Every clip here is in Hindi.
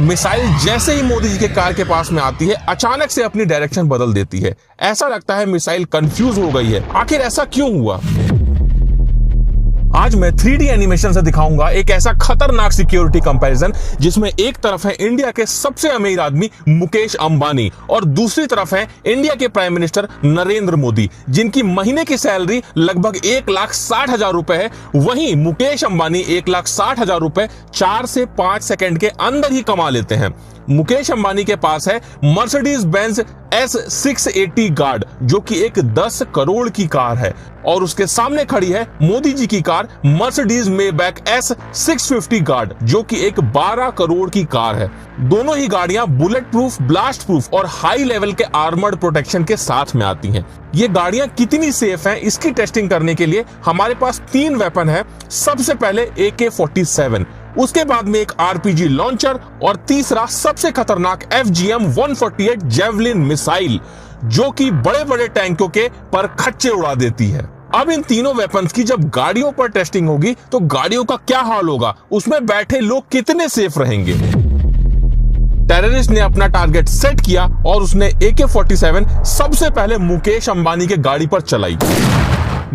मिसाइल जैसे ही मोदी जी के कार के पास में आती है अचानक से अपनी डायरेक्शन बदल देती है। ऐसा लगता है मिसाइल कंफ्यूज हो गई है। आखिर ऐसा क्यों हुआ? आज मैं 3D एनिमेशन से दिखाऊंगा एक ऐसा खतरनाक सिक्योरिटी कंपैरिजन जिसमें एक तरफ है इंडिया के सबसे अमीर आदमी मुकेश अंबानी और दूसरी तरफ है इंडिया के प्राइम मिनिस्टर नरेंद्र मोदी, जिनकी महीने की सैलरी लगभग 1,60,000 रुपए है। वहीं मुकेश अंबानी 1,60,000 रुपए 4 से 5 सेकंड के अंदर ही कमा लेते हैं। मुकेश अंबानी के पास है मर्सिडीज बेंज S680 गार्ड, जो कि एक 10 करोड़ की कार है, और उसके सामने खड़ी है मोदी जी की car Mercedes Maybach S650 guard, जो कि एक 12 करोड़ की कार है। दोनों ही गाड़ियां बुलेट प्रूफ, ब्लास्ट प्रूफ और हाई लेवल के आर्मर्ड प्रोटेक्शन के साथ में आती हैं। ये गाड़ियां कितनी सेफ हैं, इसकी टेस्टिंग करने के लिए हमारे पास 3 वेपन है। सबसे पहले AK-47, उसके बाद में एक RPG लॉन्चर और तीसरा सबसे खतरनाक FGM-148 जेवलिन मिसाइल, जो कि बड़े बड़े टैंकों के पर खच्चे उड़ा देती है। अब इन तीनों वेपन्स की जब गाड़ियों पर टेस्टिंग होगी तो गाड़ियों का क्या हाल होगा, उसमें बैठे लोग कितने सेफ रहेंगे। टेररिस्ट ने अपना टारगेट सेट किया और उसने AK-47 सबसे पहले मुकेश अंबानी के गाड़ी पर चलाई।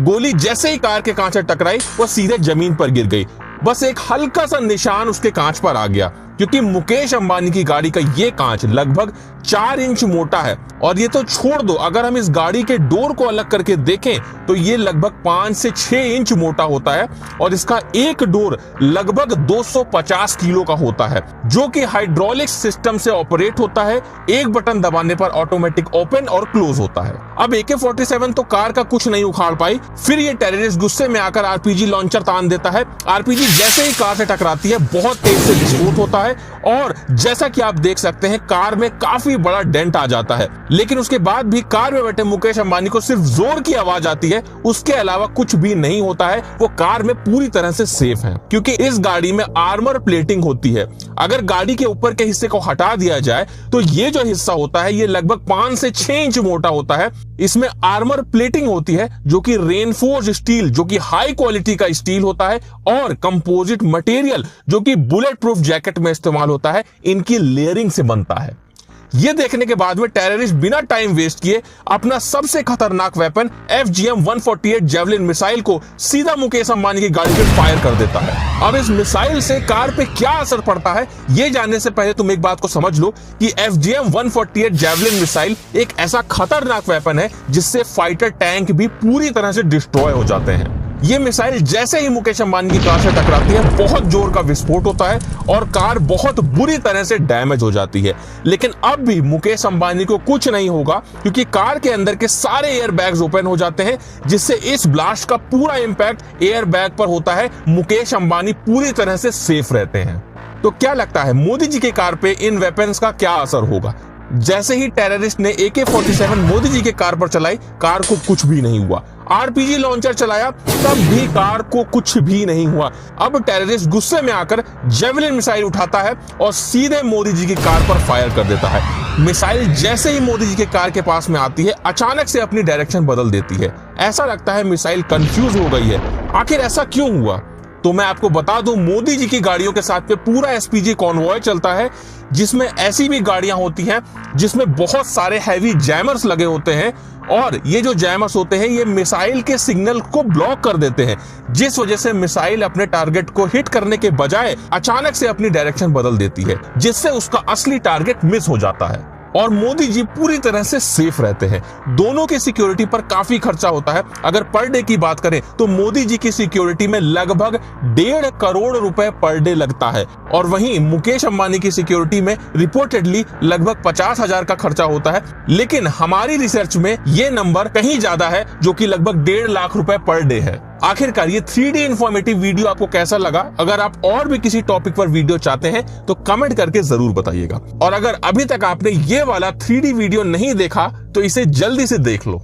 गोली जैसे ही कार के कांच से टकराई वो सीधे जमीन पर गिर गई। बस एक हल्का सा निशान उसके कांच पर आ गया, क्योंकि मुकेश अंबानी की गाड़ी का ये कांच लगभग 4 इंच मोटा है। और ये तो छोड़ दो, अगर हम इस गाड़ी के डोर को अलग करके देखें तो ये लगभग 5 से 6 इंच मोटा होता है और इसका एक डोर लगभग 250 किलो का होता है, जो कि हाइड्रोलिक सिस्टम से ऑपरेट होता है। एक बटन दबाने पर ऑटोमेटिक ओपन और क्लोज होता है। अब AK-47 तो कार का कुछ नहीं उखाड़ पाई। फिर ये टेररिस्ट गुस्से में आकर RPG लॉन्चर तान देता है। RPG जैसे ही कार से टकराती है बहुत तेज से विस्फोट होता है और जैसा कि आप देख सकते हैं कार में काफी बड़ा डेंट आ जाता है। लेकिन उसके बाद भी कार में बैठे मुकेश अंबानी को सिर्फ जोर की आवाज आती है, उसके अलावा कुछ भी नहीं होता है। वो कार में पूरी तरह से सेफ है, क्योंकि इस गाड़ी में आर्मर प्लेटिंग होती है। अगर गाड़ी के ऊपर के हिस्से को हटा दिया जाए तो ये जो हिस्सा होता है ये लगभग 5 से 6 इंच मोटा होता है। इसमें आर्मर प्लेटिंग होती है जो कि रेनफोर्स्ड स्टील, जो कि हाई क्वालिटी का स्टील होता है, और कंपोजिट मटेरियल जो कि बुलेट प्रूफ जैकेट में इस्तेमाल होता है, इनकी लेयरिंग से बनता है। ये देखने के बाद में टेररिस्ट बिना टाइम वेस्ट किए अपना सबसे खतरनाक वेपन FGM-148 जेवलिन मिसाइल को सीधा मुकेश अंबानी की गाड़ी पे फायर कर देता है। अब इस मिसाइल से कार पे क्या असर पड़ता है ये जानने से पहले तुम एक बात को समझ लो कि FGM-148 जेवलिन मिसाइल एक ऐसा खतरनाक वेपन है जिससे फाइटर टैंक भी पूरी तरह से डिस्ट्रॉय हो जाते हैं। ये मिसाइल जैसे ही मुकेश अंबानी की कार से टकराती है बहुत जोर का विस्फोट होता है और कार बहुत बुरी तरह से डैमेज हो जाती है। लेकिन अब भी मुकेश अंबानी को कुछ नहीं होगा, क्योंकि कार के अंदर के सारे एयर बैग्स ओपन हो जाते हैं, जिससे इस ब्लास्ट का पूरा इंपैक्ट एयर बैग पर होता है। मुकेश अंबानी पूरी तरह से सेफ रहते हैं। तो क्या लगता है मोदी जी के कार पे इन वेपन्स का क्या असर होगा? जैसे ही टेररिस्ट ने AK-47 मोदी जी के कार पर चलाई, कार को कुछ भी नहीं हुआ। RPG लॉन्चर चलाया, तब भी कार को कुछ भी नहीं हुआ। अब टेररिस्ट गुस्से में आकर जेवलिन मिसाइल उठाता है और सीधे मोदी जी की कार पर फायर कर देता है। मिसाइल जैसे ही मोदी जी के कार के पास में आती है अचानक से अपनी डायरेक्शन बदल देती है। ऐसा लगता है मिसाइल कंफ्यूज हो गई है। आखिर ऐसा क्यों हुआ? तो मैं आपको बता दूं, मोदी जी की गाड़ियों के साथ में पूरा SPG कॉन्वॉय चलता है, जिसमें ऐसी भी गाड़ियां होती हैं जिसमें बहुत सारे हैवी जैमर्स लगे होते हैं, और ये जो जैमर्स होते हैं ये मिसाइल के सिग्नल को ब्लॉक कर देते हैं, जिस वजह से मिसाइल अपने टारगेट को हिट करने के बजाय अचानक से अपनी डायरेक्शन बदल देती है, जिससे उसका असली टारगेट मिस हो जाता है और मोदी जी पूरी तरह से सेफ रहते हैं। दोनों की सिक्योरिटी पर काफी खर्चा होता है। अगर पर डे की बात करें तो मोदी जी की सिक्योरिटी में लगभग 1.5 करोड़ रुपए पर डे लगता है, और वहीं मुकेश अंबानी की सिक्योरिटी में रिपोर्टेडली लगभग 50,000 का खर्चा होता है। लेकिन हमारी रिसर्च में ये नंबर कहीं ज्यादा है, जो कि लगभग 1.5 लाख रुपए पर डे है। आखिरकार ये 3D इंफॉर्मेटिव वीडियो आपको कैसा लगा? अगर आप और भी किसी टॉपिक पर वीडियो चाहते हैं तो कमेंट करके जरूर बताइएगा। और अगर अभी तक आपने ये वाला 3D वीडियो नहीं देखा तो इसे जल्दी से देख लो।